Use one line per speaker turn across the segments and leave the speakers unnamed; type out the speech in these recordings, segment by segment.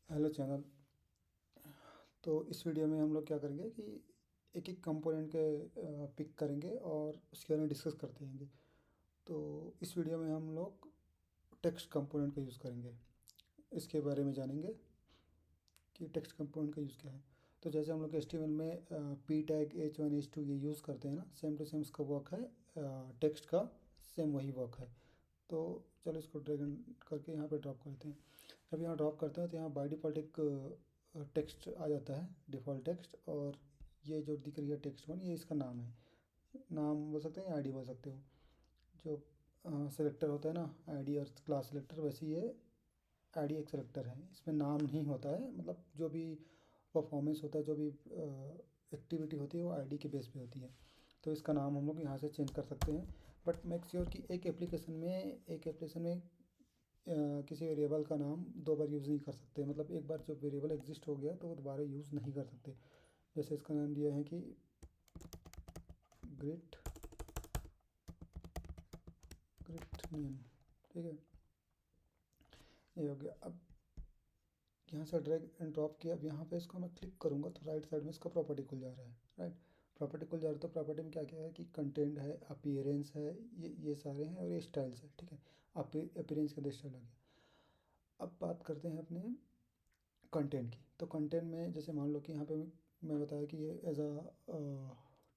Hello channel. तो इस video में हम लोग क्या करेंगे कि एक एक कंपोनेंट के पिक करेंगे और उसके बारे में डिस्कस करते रहेंगे। तो इस वीडियो में हम लोग टेक्स्ट कंपोनेंट का यूज़ करेंगे, इसके बारे में जानेंगे कि टेक्स्ट कंपोनेंट का यूज़ क्या है। तो जैसे हम लोग HTML में पी टैग H1 H2 ये यूज़ करते हैं ना, सेम टू सेम इसका वर्क है, टेक्स्ट का सेम वही वर्क है। तो चलो इसको ड्रैग करके यहाँ पे ड्रॉप करते हैं। जब यहाँ ड्रॉप करते हैं तो यहाँ बाय डिफ़ॉल्ट एक टेक्स्ट आ जाता है, डिफ़ॉल्ट टेक्स्ट। और ये जो दिख रही है टेक्स्ट वन, ये इसका नाम है। नाम बोल सकते हैं या आईडी बोल सकते हो। जो सेलेक्टर होता है ना, आईडी और क्लास सेलेक्टर, वैसे ही ये आईडी एक सेलेक्टर है। इसमें नाम नहीं होता है, मतलब जो भी परफॉर्मेंस होता है, जो भी एक्टिविटी होती है वो आईडी के बेस पे होती है। तो इसका नाम हम लोग यहाँ से चेंज कर सकते हैं। बट मेक श्योर कि एक एप्लीकेशन में किसी वेरिएबल का नाम दो बार यूज़ नहीं कर सकते। मतलब एक बार जो वेरिएबल एग्जिस्ट हो गया तो वो दोबारा यूज़ नहीं कर सकते। जैसे इसका नाम दिया है कि ग्रिट ग्रिट नेम, ठीक है, ये हो गया। अब यहाँ से ड्रैग एंड ड्रॉप किया। अब यहाँ पे इसको मैं क्लिक करूँगा तो राइट साइड में इसका प्रॉपर्टी खुल जा रहा है। राइट, प्रॉपर्टी खुल जा रहा है। तो प्रॉपर्टी में क्या क्या है कि कंटेंट है, अपीयरेंस है, ये सारे हैं, और ये स्टाइल्स है, ठीक है। अपीयरेंस के अंदर स्टाइल आ गया। अब बात करते हैं अपने कंटेंट की। तो कंटेंट में जैसे मान लो कि यहाँ पे मैं बताया कि ये एज अ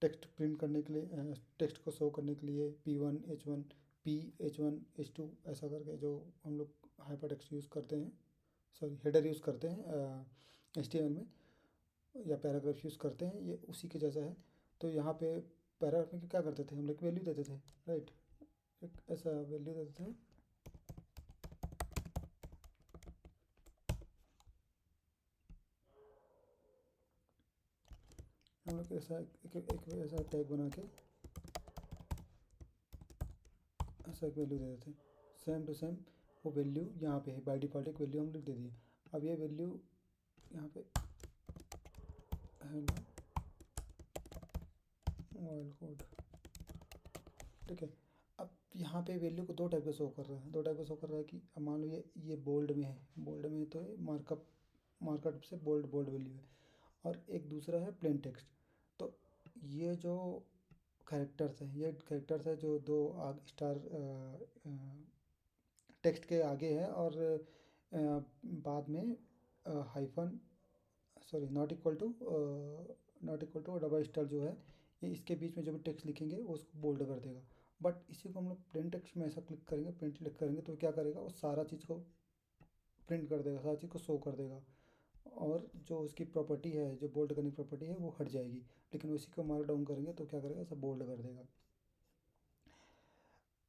टेक्स्ट प्रिंट करने के लिए, टेक्स्ट को शो करने के लिए P1 H1 ऐसा करके जो हम लोग हाइपर टेक्स्ट यूज़ करते हैं, सॉरी हेडर यूज़ करते हैं HTML में, या पैराग्राफ यूज़ करते हैं, ये उसी के जैसा है। तो यहाँ पे पैराग्राफ में क्या करते थे हम लोग, वैल्यू देते थे। राइट, एक ऐसा वैल्यू देते थे। हम लोग ऐसा एक ऐसा टैग बना के ऐसा एक वैल्यू दे देते हैं। सेम टू सेम वो वैल्यू यहाँ पे है, बाय डिफ़ॉल्ट एक वैल्यू हम लोग दे दिए। अब ये वैल्यू यहाँ पे हेलो मोबाइल कोड, ठीक है। अब यहाँ पे वैल्यू को दो टाइप का शो कर रहा है, दो टाइप का शो कर रहा है कि अब मान लो ये बोल्ड में है, बोल्ड में तो ये मार्कअप मार्कअप से बोल्ड बोल्ड वैल्यू है। और एक दूसरा है प्लेन टेक्स्ट। तो ये जो कैरेक्टर्स हैं, ये कैरेक्टर्स है जो दो आग स्टार टेक्स्ट के आगे है, और बाद में hyphen, sorry not equal to double star जो है, ये इसके बीच में जो भी टेक्स्ट लिखेंगे वो उसको बोल्ड कर देगा। बट इसी को हम लोग प्लेन टेक्स्ट में ऐसा क्लिक करेंगे, प्रिंट क्लिक करेंगे तो क्या करेगा, वो सारा चीज़ को प्रिंट कर देगा, सारी चीज़ को शो कर देगा। और जो उसकी प्रॉपर्टी है, जो बोल्ड करने की प्रॉपर्टी है, वो हट जाएगी। लेकिन उसी को मार्क डाउन करेंगे तो क्या करेगा, सब बोल्ड कर देगा।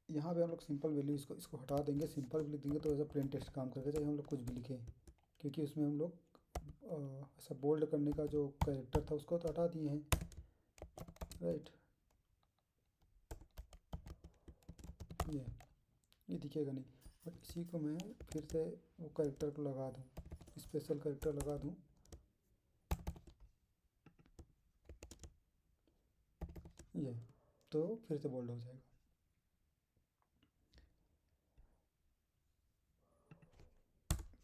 यहाँ पे हम लोग सिंपल वैल्यू इसको इसको हटा देंगे, सिंपल भी लिख देंगे तो ऐसा प्लेन टेक्स्ट काम करेगा, चाहे हम लोग कुछ भी लिखें। क्योंकि उसमें हम लोग ऐसा बोल्ड करने का जो कैरेक्टर था उसको तो हटा दिए हैं। राइट, ये ये दिखेगा नहीं। बट इसी को मैं फिर से वो कैरेक्टर को लगा दूँ, स्पेशल कैरेक्टर लगा दूँ, ये तो फिर से बोल्ड हो जाएगा।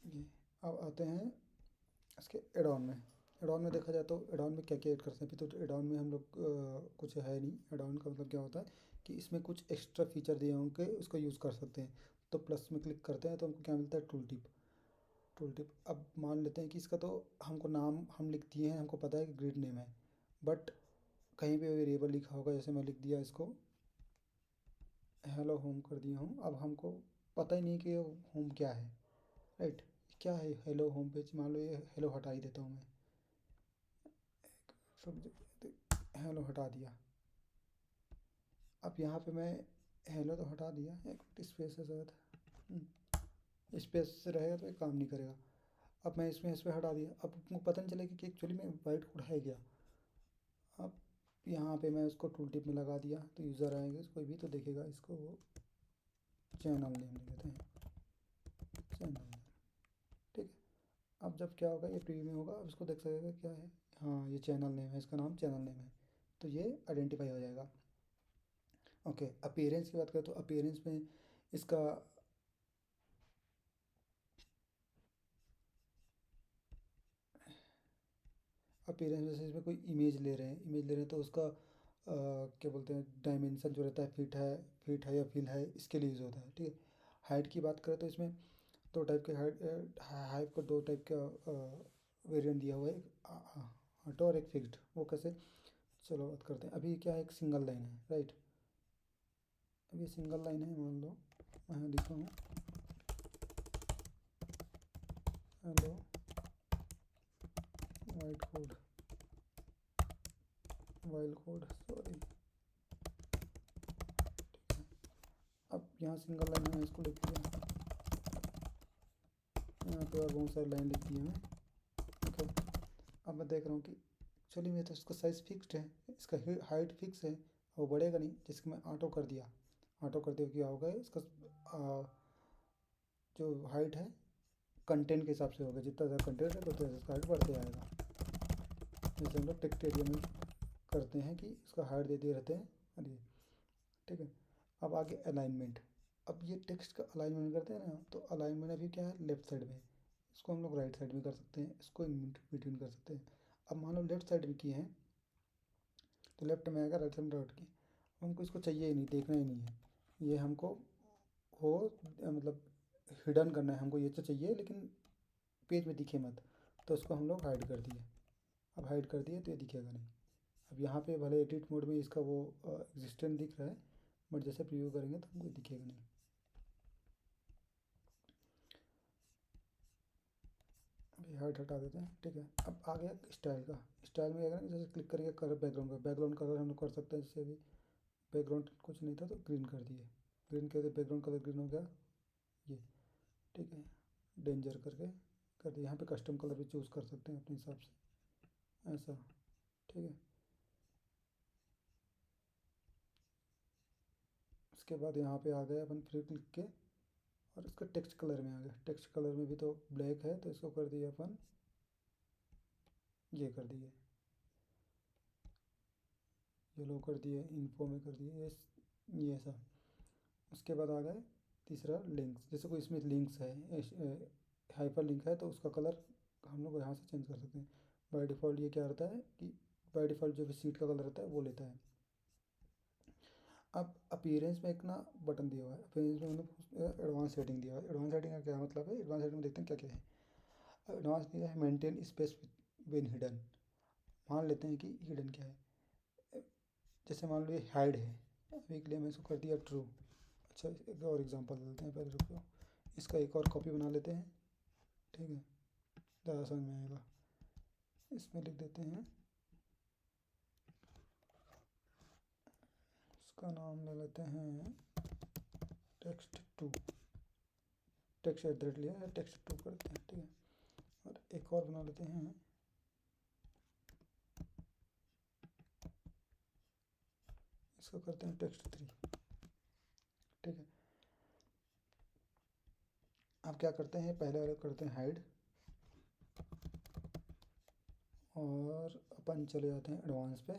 ये अब आते हैं इसके एडॉन में। एडॉन में देखा जाए तो एडॉन में क्या क्या ऐड कर सकते हैं। तो एडॉन में हम लोग कुछ है नहीं। एडॉन का मतलब क्या होता है कि इसमें कुछ एक्स्ट्रा फीचर दिए होंगे, उसको यूज़ कर सकते हैं। तो प्लस में क्लिक करते हैं तो हमको क्या मिलता है, टूल टिप। टूल टिप, अब मान लेते हैं कि इसका तो हमको नाम हम लिख दिए हैं, हमको पता है कि ग्रिड नेम है। बट कहीं पे वेरिएबल लिखा होगा, जैसे मैं लिख दिया इसको हेलो होम कर दिया हूँ। अब हमको पता ही नहीं कि होम क्या है। राइट, क्या है हेलो होम पेज, मान लो ये हेलो हटा ही देता हूँ मैं। हेलो हटा दिया। अब यहाँ पे मैं हेलो तो हटा दिया, एक स्पेस है शायद, स्पेस रहेगा तो ये काम नहीं करेगा। अब मैं इसमें इस पर हटा दिया, अब आपको पता नहीं चलेगा कि एक्चुअली में वाइट कोड है क्या। अब यहाँ पे मैं उसको टूल टिप में लगा दिया तो यूज़र आएंगे कोई भी तो देखेगा इसको, वो चैनल नेम लिख देते हैं, चैनल नेम, ठीक है। अब जब क्या होगा, ये प्रीव्यू में होगा, अब इसको देख सकेगा क्या है। हाँ, ये चैनल नेम है, इसका नाम चैनल नेम है, तो ये आइडेंटिफाई हो जाएगा। ओके, अपीयरेंस की बात करें तो अपीयरेंस में इसका अपीयरेंस जैसे इसमें कोई इमेज ले रहे हैं तो उसका क्या बोलते हैं, डायमेंशन जो रहता है, फिट है या फिल है, इसके लिए यूज़ होता है। ठीक है। हाइट की बात करें तो इसमें दो टाइप के हाइट को दो टाइप का वेरिएंट दिया हुआ है, एक ऑटो और एक फिक्स्ड। वो कैसे, चलो बात करते हैं। अभी क्या है, एक सिंगल लाइन है, राइट। अभी सिंगल लाइन है, मान लो मैं लिखा हूँ hello white code, wild code, sorry. अब यहाँ सिंगल लाइन है, इसको लिख दिया। यहाँ पे और बहुत सारी लाइन लिख दी है। ओके। अब मैं देख रहा हूँ कि एक्चुअली में तो इसका साइज़ फिक्स्ड है, इसका हाइट फिक्स है, वो बढ़ेगा नहीं। जैसे कि मैं ऑटो कर दिया, ऑटो कर दिया, क्या होगा इसका जो हाइट है कंटेंट के हिसाब से होगा। जितना ज़्यादा कंटेंट है तो उतना इसका हाइट बढ़ते आएगा। जैसे हम लोग टेक्स्ट एरिया में करते हैं कि इसका हाइट दे दिए रहते हैं। अरे ठीक है। अब आगे अलाइनमेंट। अब ये टेक्स्ट का अलाइनमेंट करते हैं ना, तो अलाइनमेंट अभी क्या है, लेफ्ट साइड में। इसको हम लोग राइट साइड में कर सकते हैं, इसको इन बिटवीन कर सकते हैं। अब मान लो लेफ्ट साइड में किए हैं तो लेफ्ट में आएगा, राइट साइड में राइट की। हमको इसको चाहिए ही नहीं, देखना ही नहीं है। ये हमको हो मतलब हिडन करना है हमको, ये तो चाहिए लेकिन पेज में दिखे मत। तो उसको हम लोग हाइड कर दिए। अब हाइड कर दिए तो ये दिखेगा नहीं। अब यहाँ पे भले एडिट मोड में इसका वो एग्जिस्टेंट दिख रहा है, बट जैसे प्रीव्यू करेंगे तो हमको दिखेगा नहीं। अभी हाइट हटा देते हैं, ठीक है। अब आ गया स्टाइल का। स्टाइल में अगर जैसे क्लिक करके कलर, बैकग्राउंड कलर हम लोग कर सकते हैं। जैसे अभी बैकग्राउंड कुछ नहीं था तो ग्रीन कर दिए, ग्रीन कर दिए, बैकग्राउंड कलर ग्रीन हो गया ये। ठीक है। डेंजर करके कर दिया। यहाँ पे कस्टम कलर भी चूज़ कर सकते हैं अपने हिसाब से, ऐसा। ठीक है। उसके बाद यहाँ पे आ गए अपन फ्री क्लिक के, और इसका टेक्स्ट कलर में आ गया। टेक्स्ट कलर में भी तो ब्लैक है, तो इसको कर दिए अपन, ये कर दिए येलो, कर दिए इन्फो में, कर दिए ये ऐसा। उसके बाद आ गए तीसरा लिंक्स। जैसे कोई इसमें लिंक्स है, हाइपर लिंक है, तो उसका कलर हम लोग यहाँ से चेंज कर सकते हैं। बाय डिफ़ॉल्ट ये क्या रहता है कि बाय डिफ़ॉल्ट जो भी सीट का कलर रहता है वो लेता है। अब अपीयरेंस में एक ना बटन दिया हुआ है, अपीयरेंस में मतलब एडवांस सेटिंग दिया हुआ है। एडवांस सेटिंग का क्या मतलब है, एडवांस सेटिंग में देखते हैं क्या क्या है। एडवांस दिया है मेंटेन स्पेस विन हिडन। मान लेते हैं कि हिडन क्या है। जैसे मान लो ये हाइड है, अभी के लिए मैं इसको कर दिया ट्रू। अच्छा, एक और एग्जांपल लेते हैं, पहले रुको। इसका एक और कॉपी बना लेते हैं, ठीक है, ज़्यादा समझ में आएगा। इसमें लिख देते हैं, इसका नाम ले लेते हैं taxed too. Taxed at the rate लिया है, टेक्स्ट टू करते हैं, ठीक है। और एक और बना लेते हैं, इसको करते हैं टेक्स्ट थ्री, ठीक है। अब क्या करते हैं, पहले वाले करते हैं हाइड, और अपन चले जाते हैं एडवांस पे।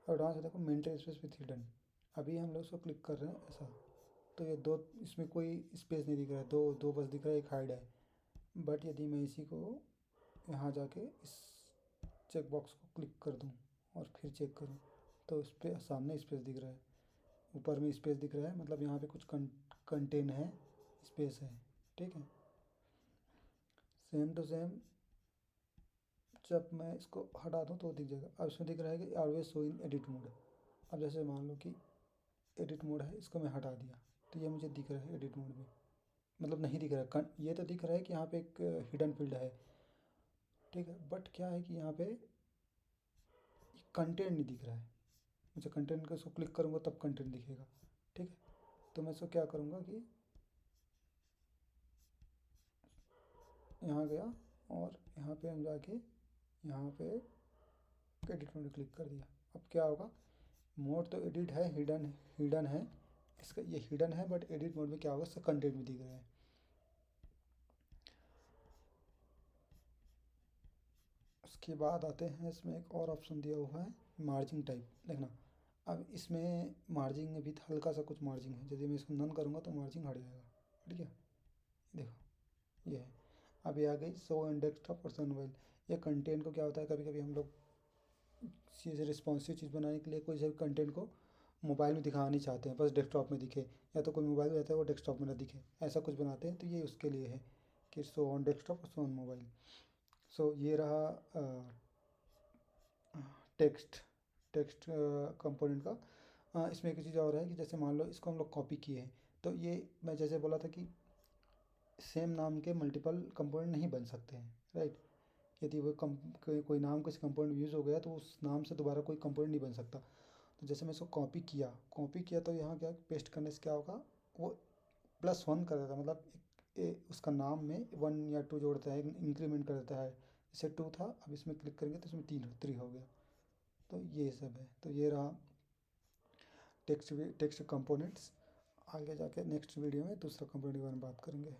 एडवांस में देखो मेंटेन स्पेस विथ हिडन। अभी हम लोग इसको क्लिक कर रहे हैं ऐसा, तो ये दो, इसमें कोई स्पेस नहीं दिख रहा है, दो दो बस दिख रहा है, एक हाइड है। बट यदि मैं इसी को यहाँ जाके इस चेक बॉक्स को क्लिक कर दूँ और फिर चेक करूँ, तो इस पर सामने स्पेस दिख रहा है, ऊपर में स्पेस दिख रहा है, मतलब यहाँ पे कुछ कंटेन है, स्पेस है, ठीक है। सेम टू सेम जब मैं इसको हटा दूँ तो दिख जाएगा। अब इसमें दिख रहा है कि always show in edit mode. अब जैसे मान लो कि एडिट मोड है, इसको मैं हटा दिया, तो ये मुझे दिख रहा है एडिट मोड में, मतलब नहीं दिख रहा है। ये तो दिख रहा है कि यहाँ पे एक हिडन फील्ड है, ठीक है। बट क्या है कि यहाँ पे कंटेंट नहीं दिख रहा है मुझे। कंटेंट का इसको क्लिक करूँगा तब कंटेंट दिखेगा, ठीक है। तो मैं इसको क्या करूँगा कि यहाँ गया, और यहाँ पे हम जाके यहाँ पे एडिट मोड क्लिक कर दिया। अब क्या होगा, मोड तो एडिट है, हिडन हिडन है, इसका ये हिडन है, बट एडिट मोड में क्या होगा, इसका कंटेंट भी दिख रहा है। उसके बाद आते हैं, इसमें एक और ऑप्शन दिया हुआ है मार्जिन टाइप, देखना। अब इसमें मार्जिन में भी हल्का सा कुछ मार्जिन है, यदि मैं इसको नन करूँगा तो मार्जिन हट जाएगा, ठीक है। देखो ये है। अब अभी आ गई शो ऑन डेस्कटॉप और शो ऑन मोबाइल। ये कंटेंट को क्या होता है, कभी कभी हम लोग चीज़ रिस्पॉन्सिव चीज़ बनाने के लिए कोई से कंटेंट को मोबाइल में दिखाना नहीं चाहते हैं, बस डेस्कटॉप में दिखे, या तो कोई मोबाइल में रहता है वो डेस्कटॉप में ना दिखे, ऐसा कुछ बनाते हैं। तो ये उसके लिए है कि शो ऑन डेस्कटॉप और शो ऑन मोबाइल। सो ये रहा टेक्स्ट टेक्स्ट कंपोनेंट का। इसमें एक चीज़ और है कि जैसे मान लो इसको हम लोग कॉपी किए हैं, तो ये मैं जैसे बोला था कि सेम नाम के मल्टीपल कंपोनेंट नहीं बन सकते हैं, राइट। यदि वो कोई नाम किसी कंपोनेंट यूज़ हो गया तो उस नाम से दोबारा कोई कंपोनेंट नहीं बन सकता। तो जैसे मैं इसको कॉपी किया तो यहाँ क्या पेस्ट करने से क्या होगा, वो +1 कर देता है, मतलब उसका नाम में 1 या 2 जोड़ता है, इंक्रीमेंट कर देता है। जैसे 2 था, अब इसमें क्लिक करेंगे तो इसमें 3 हो गया। तो ये सब है। तो ये रहा टेक्स्ट कंपोनेंट्स। आगे जाके नेक्स्ट वीडियो में दूसरा कंपोनेंट के बारे में बात करेंगे।